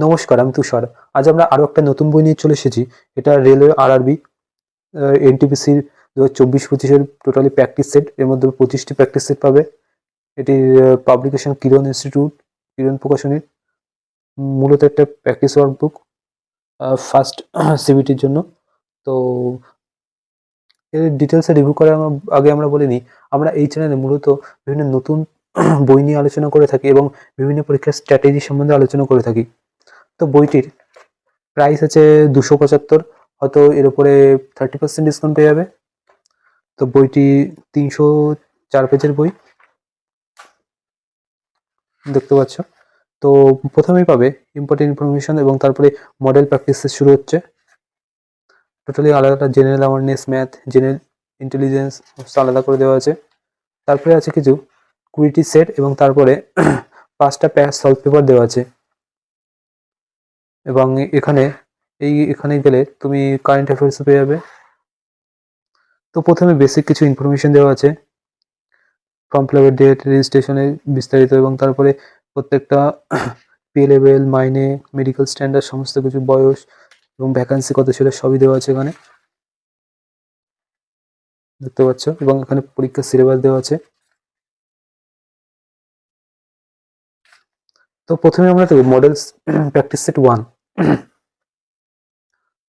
নমস্কার, আমি তুষার। আজ আমরা আরো একটা নতুন বই নিয়ে চলে এসেছি। এটা রেলওয়ে আরআরবি এনটিপিসির 2024-25-এর টোটালি প্র্যাকটিস সেট। এর মধ্যে 25টি প্র্যাকটিস সেট পাবে। এটি পাবলিকেশন কিরণ ইনস্টিটিউট, কিরণ প্রকাশনীর। মূলত একটা প্র্যাকটিস ওয়ার্কবুক ফার্স্ট সিবিটির জন্য। তো এর ডিটেলসে রিভিউ করার আগে আমরা বলে নিই, আমরা এই চ্যানেলে মূলত বিভিন্ন নতুন বই নিয়ে আলোচনা করে থাকি এবং বিভিন্ন পরীক্ষার স্ট্র্যাটেজি সম্বন্ধে আলোচনা করে থাকি। তো বইটির প্রাইস আছে 275, হয়তো এর উপরে 30% ডিসকাউন্ট পেয়ে যাবে। তো বইটি 304 পেজের বই, দেখতে পাচ্ছ। তো প্রথমেই পাবে ইম্পর্টেন্ট ইনফরমেশন এবং তারপরে মডেল প্র্যাকটিস শুরু হচ্ছে। টোটালি আলাদা general awareness, math, general intelligence আলাদা করে দেওয়া আছে। তারপরে আছে কিছু কুইটি সেট এবং তারপরে 5টা সলভ পেপার দেওয়া আছে। এবং এখানে গেলে তুমি কারেন্ট অ্যাফেয়ার্স পেয়ে যাবে। তো প্রথমে বেসিক কিছু ইনফরমেশন দেওয়া আছে, ফর্ম ফিল আপের ডেট, রেজিস্ট্রেশনের বিস্তারিত এবং তারপরে প্রত্যেকটা পে লেভেল, মাইনে, মেডিকেল স্ট্যান্ডার্ড, সমস্ত কিছু, বয়স এবং ভ্যাকান্সি কত ছিল সবই দেওয়া আছে এখানে, দেখতে পাচ্ছ। এবং এখানে পরীক্ষার সিলেবাস দেওয়া আছে। তো প্রথমে আমরা দেখব মডেল প্র্যাকটিস সেট 1।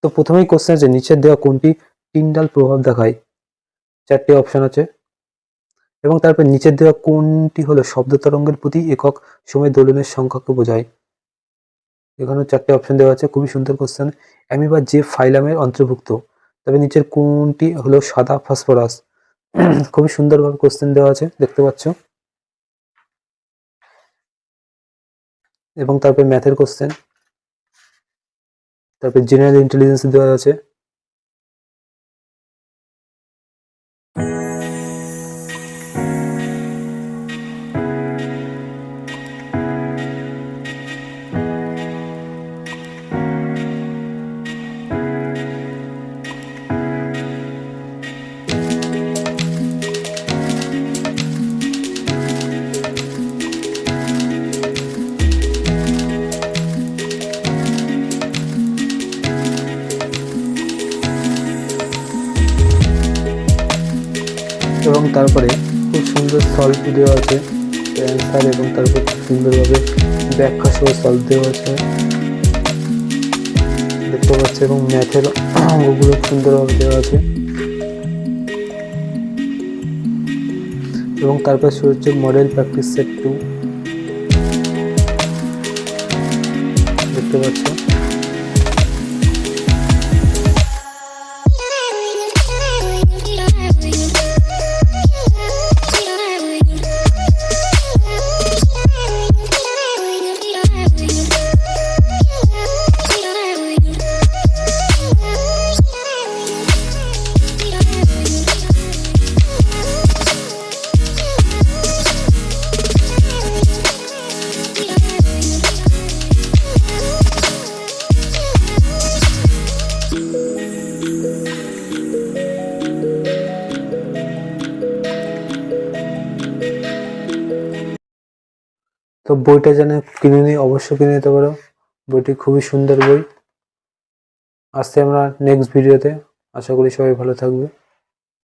তো প্রথমেই কোশ্চেন আছে, নিচের দেওয়া কোনটি টিন্ডাল প্রভাব দেখায়? 4টে অপশন আছে। এবং তারপর নিচের দেওয়া কোনটি হলো শব্দ তরঙ্গের প্রতি একক সময় দোলনের সংখ্যাকে বোঝায়? এখানে 4টে অপশন দেওয়া আছে। খুবই সুন্দর কোশ্চেন। অ্যামিবা যে ফাইলামের অন্তর্ভুক্ত? তবে নিচের কোনটি হলো সাদা ফসফরাস? খুবই সুন্দরভাবে কোশ্চেন দেওয়া আছে, দেখতে পাচ্ছ। এবং তারপর ম্যাথের কোশ্চেন, তারপর জেনারেল ইন্টেলিজেন্স দেওয়া আছে। এবং তারপরে খুব সুন্দর সলভ দেওয়া আছে, অ্যান্সার এবং তারপর খুব সুন্দরভাবে ব্যাখ্যা সহ সলভ দেওয়া আছে, দেখতে পাচ্ছে। এবং ম্যাথের অঙ্কগুলো সুন্দরভাবে দেওয়া আছে। এবং তারপর শুরু হচ্ছে মডেল প্র্যাকটিস সেট 2, দেখতে পাচ্ছ। তো বইটা যেন কিনে নিই, অবশ্যই কিনে নিতে পারো। বইটি খুবই সুন্দর বই। আসছে আমরা নেক্সট ভিডিওতে। আশা করি সবাই ভালো থাকবে।